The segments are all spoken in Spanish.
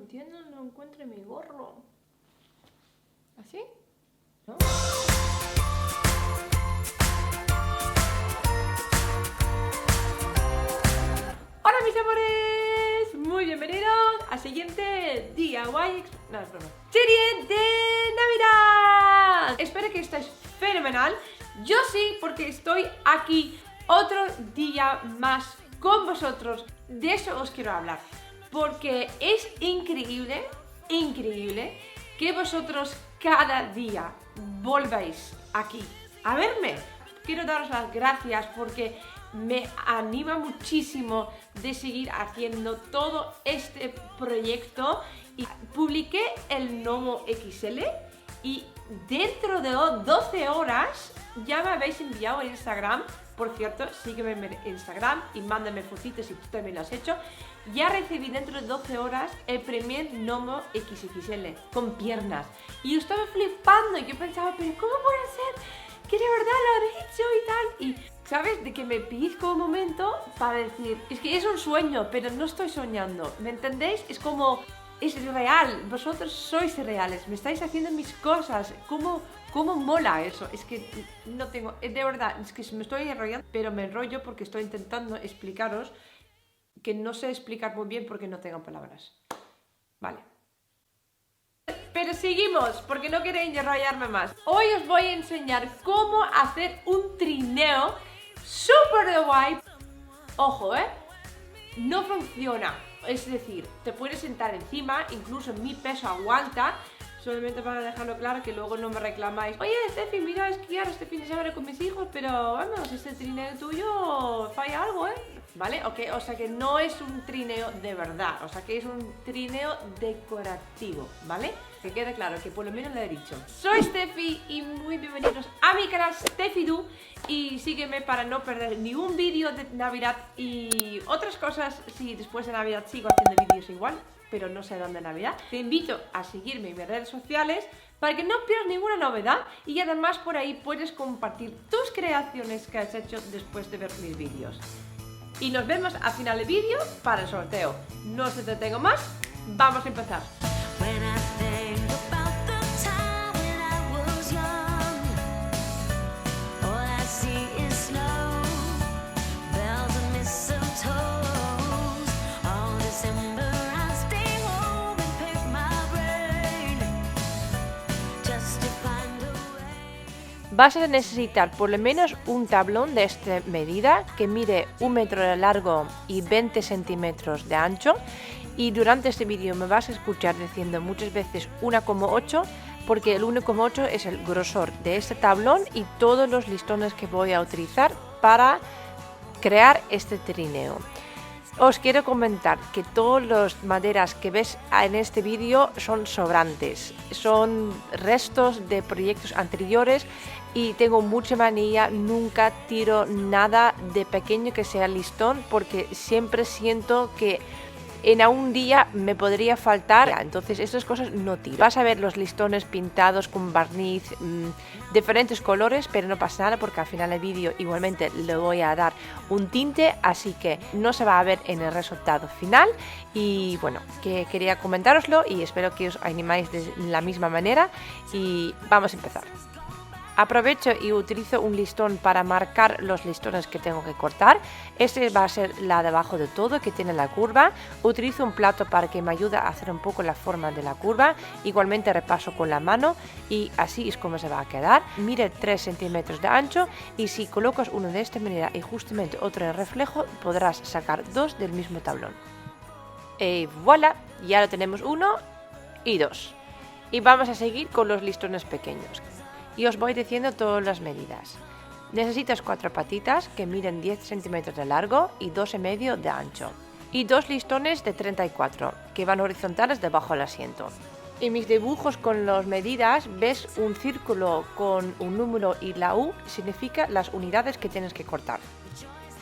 entiendo, no encuentro mi gorro. ¿Así? ¿No? Hola mis amores, muy bienvenidos al siguiente DIY, no es broma, serie de Navidad. Espero que estéis fenomenal. Yo sí, porque estoy aquí otro día más con vosotros. De eso os quiero hablar, porque es increíble que vosotros cada día volváis aquí a verme. Quiero daros las gracias porque me anima muchísimo de seguir haciendo todo este proyecto. Y publiqué el Gnomo XL y dentro de 12 horas ya me habéis enviado en Instagram. Por cierto, sígueme en Instagram y mándame fotitos si tú también lo has hecho. Ya recibí dentro de 12 horas el primer Gnomo XXL con piernas. Y yo estaba flipando y yo pensaba, pero ¿cómo puede ser que de verdad lo han hecho y tal? Y ¿sabes? De que me pellizco un momento para decir, es que es un sueño, pero no estoy soñando. ¿Me entendéis? Es como, es real. Vosotros sois reales. Me estáis haciendo mis cosas. ¿Cómo mola eso? Es que no tengo, de verdad, es que me estoy enrollando, pero me enrollo porque estoy intentando explicaros que no sé explicar muy bien porque no tengo palabras. Vale. Pero seguimos, porque no queréis enrollarme más. Hoy os voy a enseñar cómo hacer un trineo súper de guay. Ojo, no funciona. Es decir, te puedes sentar encima, incluso mi peso aguanta. Solamente para dejarlo claro, que luego no me reclamáis, oye Steffi, mira, esquiar este fin de semana con mis hijos, pero vamos, este trineo tuyo falla algo, ¿vale? Ok, o sea que no es un trineo de verdad, o sea que es un trineo decorativo, ¿vale? Que quede claro, que por lo menos lo he dicho. Soy Steffi y muy bienvenidos a mi canal SteffiDo. Y sígueme para no perder ni un vídeo de Navidad y otras cosas. Si después de Navidad sigo haciendo vídeos igual, pero no sé dónde Navidad. Te invito a seguirme en mis redes sociales para que no pierdas ninguna novedad y además por ahí puedes compartir tus creaciones que has hecho después de ver mis vídeos. Y nos vemos al final del vídeo para el sorteo. No os entretengo más, vamos a empezar. Vas a necesitar por lo menos un tablón de esta medida que mide 1 metro de largo y 20 centímetros de ancho. Y durante este vídeo me vas a escuchar diciendo muchas veces 1,8 porque el 1,8 es el grosor de este tablón y todos los listones que voy a utilizar para crear este trineo. Os quiero comentar que todas las maderas que ves en este vídeo son sobrantes, son restos de proyectos anteriores y tengo mucha manía, nunca tiro nada de pequeño que sea listón porque siempre siento que en un día me podría faltar, entonces estas cosas no tiro. Vas a ver los listones pintados con barniz, diferentes colores, pero no pasa nada porque al final del vídeo igualmente le voy a dar un tinte, así que no se va a ver en el resultado final. Y bueno, que quería comentároslo y espero que os animáis de la misma manera y vamos a empezar. Aprovecho y utilizo un listón para marcar los listones que tengo que cortar. Este va a ser la de abajo de todo, que tiene la curva. Utilizo un plato para que me ayude a hacer un poco la forma de la curva. Igualmente repaso con la mano y así es como se va a quedar. Mide 3 centímetros de ancho y si colocas uno de esta manera y justamente otro de reflejo, podrás sacar dos del mismo tablón. Y voilà, ya lo tenemos 1 y 2. Y vamos a seguir con los listones pequeños. Y os voy diciendo todas las medidas. Necesitas 4 patitas que miden 10 centímetros de largo y 2,5 de ancho. Y 2 listones de 34 que van horizontales debajo del asiento. En mis dibujos con las medidas ves un círculo con un número y la U significa las unidades que tienes que cortar.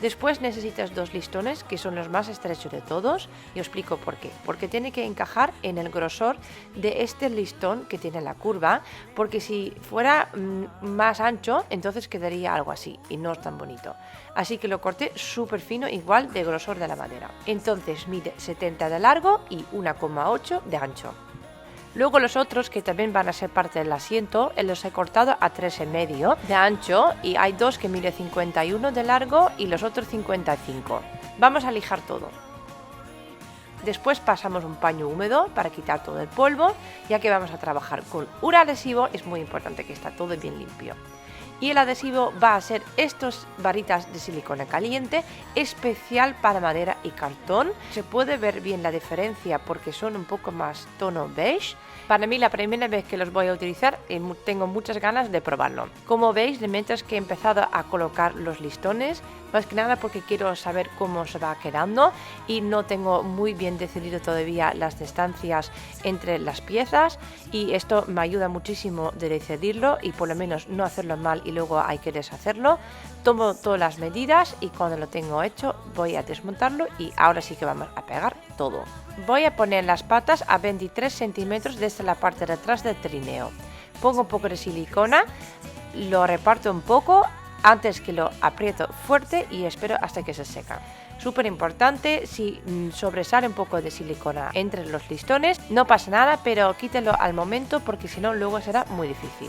Después necesitas 2 listones, que son los más estrechos de todos, y os explico por qué. Porque tiene que encajar en el grosor de este listón que tiene la curva, porque si fuera más ancho, entonces quedaría algo así, y no es tan bonito. Así que lo corté súper fino, igual de grosor de la madera. Entonces mide 70 de largo y 1,8 de ancho. Luego los otros, que también van a ser parte del asiento, los he cortado a 3,5 de ancho, y hay 2 que mide 51 de largo y los otros 55. Vamos a lijar todo. Después pasamos un paño húmedo para quitar todo el polvo, ya que vamos a trabajar con un adhesivo, es muy importante que esté todo bien limpio. Y el adhesivo va a ser estas varitas de silicona caliente, especial para madera y cartón. Se puede ver bien la diferencia porque son un poco más tono beige. Para mí la primera vez que los voy a utilizar tengo muchas ganas de probarlo. Como veis, mientras que he empezado a colocar los listones, más que nada porque quiero saber cómo se va quedando y no tengo muy bien decidido todavía las distancias entre las piezas, y esto me ayuda muchísimo de decidirlo y por lo menos no hacerlo mal y luego hay que deshacerlo. Tomo todas las medidas y cuando lo tengo hecho voy a desmontarlo y ahora sí que vamos a pegar todo. Voy a poner las patas a 23 centímetros desde la parte de atrás del trineo. Pongo un poco de silicona, lo reparto un poco antes que lo aprieto fuerte y espero hasta que se seca. Súper importante, si sobresale un poco de silicona entre los listones, no pasa nada, pero quítelo al momento porque si no luego será muy difícil.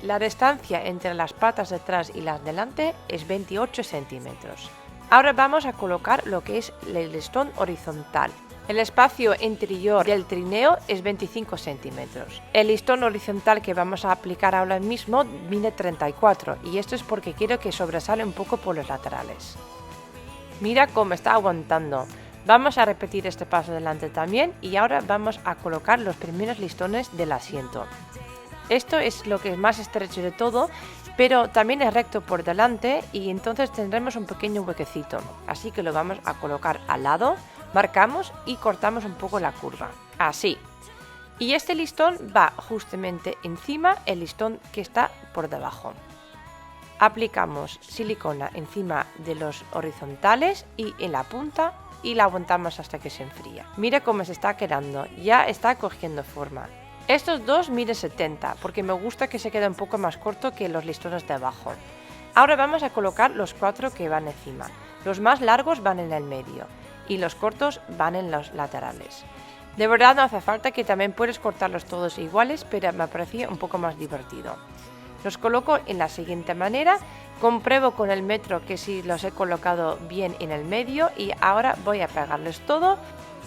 La distancia entre las patas de atrás y las delante es 28 centímetros. Ahora vamos a colocar lo que es el listón horizontal. El espacio interior del trineo es 25 centímetros. El listón horizontal que vamos a aplicar ahora mismo mide 34 y esto es porque quiero que sobresale un poco por los laterales. Mira cómo está aguantando. Vamos a repetir este paso delante también y ahora vamos a colocar los primeros listones del asiento. Esto es lo que es más estrecho de todo, pero también es recto por delante y entonces tendremos un pequeño huequecito. Así que lo vamos a colocar al lado, marcamos y cortamos un poco la curva. Así. Y este listón va justamente encima el listón que está por debajo. Aplicamos silicona encima de los horizontales y en la punta y la aguantamos hasta que se enfría. Mira cómo se está quedando, ya está cogiendo forma. Estos dos miden 70 porque me gusta que se quede un poco más corto que los listones de abajo. Ahora vamos a colocar los 4 que van encima. Los más largos van en el medio y los cortos van en los laterales. De verdad no hace falta, que también puedes cortarlos todos iguales, pero me parecía un poco más divertido. Los coloco en la siguiente manera, compruebo con el metro que sí los he colocado bien en el medio y ahora voy a pegarles todo.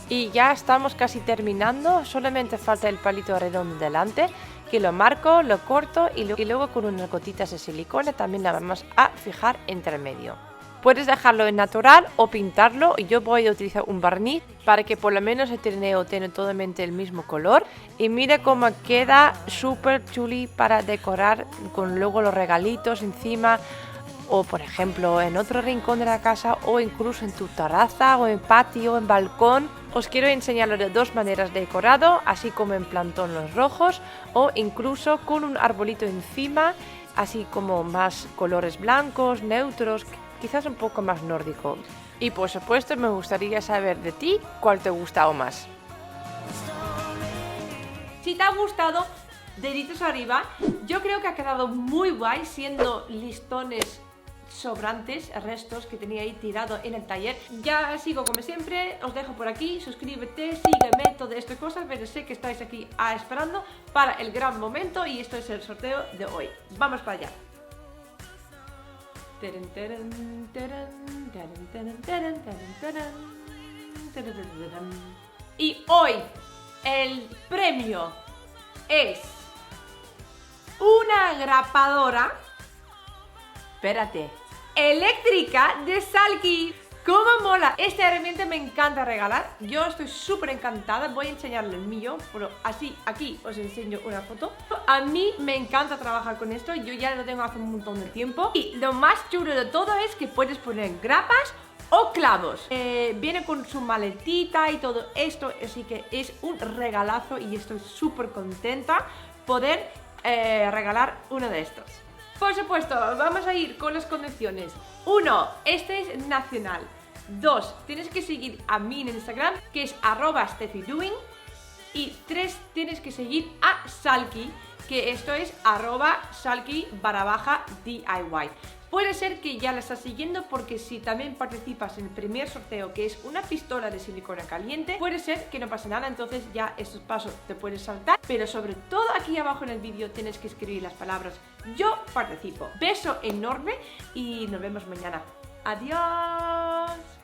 Y ya estamos casi terminando, solamente falta el palito redondo delante, que lo marco, lo corto y luego con unas gotitas de silicona también la vamos a fijar entre medio. Puedes dejarlo en natural o pintarlo, y yo voy a utilizar un barniz para que por lo menos el trineo tenga totalmente el mismo color. Y mira cómo queda súper chuli para decorar con luego los regalitos encima, o por ejemplo en otro rincón de la casa, o incluso en tu terraza o en patio o en balcón. Os quiero enseñarlo de dos maneras de decorado, así como en plantones rojos o incluso con un arbolito encima, así como más colores blancos, neutros, quizás un poco más nórdico. Y por supuesto me gustaría saber de ti cuál te gusta o más. Si te ha gustado, deditos arriba. Yo creo que ha quedado muy guay, siendo listones sobrantes, restos que tenía ahí tirado en el taller. Ya sigo como siempre, os dejo por aquí, suscríbete, sígueme, todas estas cosas, pero sé que estáis aquí esperando para el gran momento, y esto es el sorteo de hoy. Vamos para allá. Y hoy el premio es una grapadora, espérate, eléctrica de Salky. ¡Cómo mola! Esta herramienta me encanta regalar. Yo estoy súper encantada. Voy a enseñarle el mío, pero así aquí os enseño una foto. A mí me encanta trabajar con esto. Yo ya lo tengo hace un montón de tiempo. Y lo más chulo de todo es que puedes poner grapas o clavos. Viene con su maletita y todo esto, así que es un regalazo y estoy súper contenta poder regalar uno de estos. Por supuesto, vamos a ir con las condiciones. 1. Este es nacional. 2. Tienes que seguir a mí en Instagram, que es @steffidoing. Y 3. Tienes que seguir a Salky, que esto es @salky_DIY. Puede ser que ya la estás siguiendo porque si también participas en el primer sorteo, que es una pistola de silicona caliente, puede ser que no pase nada, entonces ya estos pasos te puedes saltar. Pero sobre todo aquí abajo en el vídeo tienes que escribir las palabras yo participo. Beso enorme y nos vemos mañana. Adiós.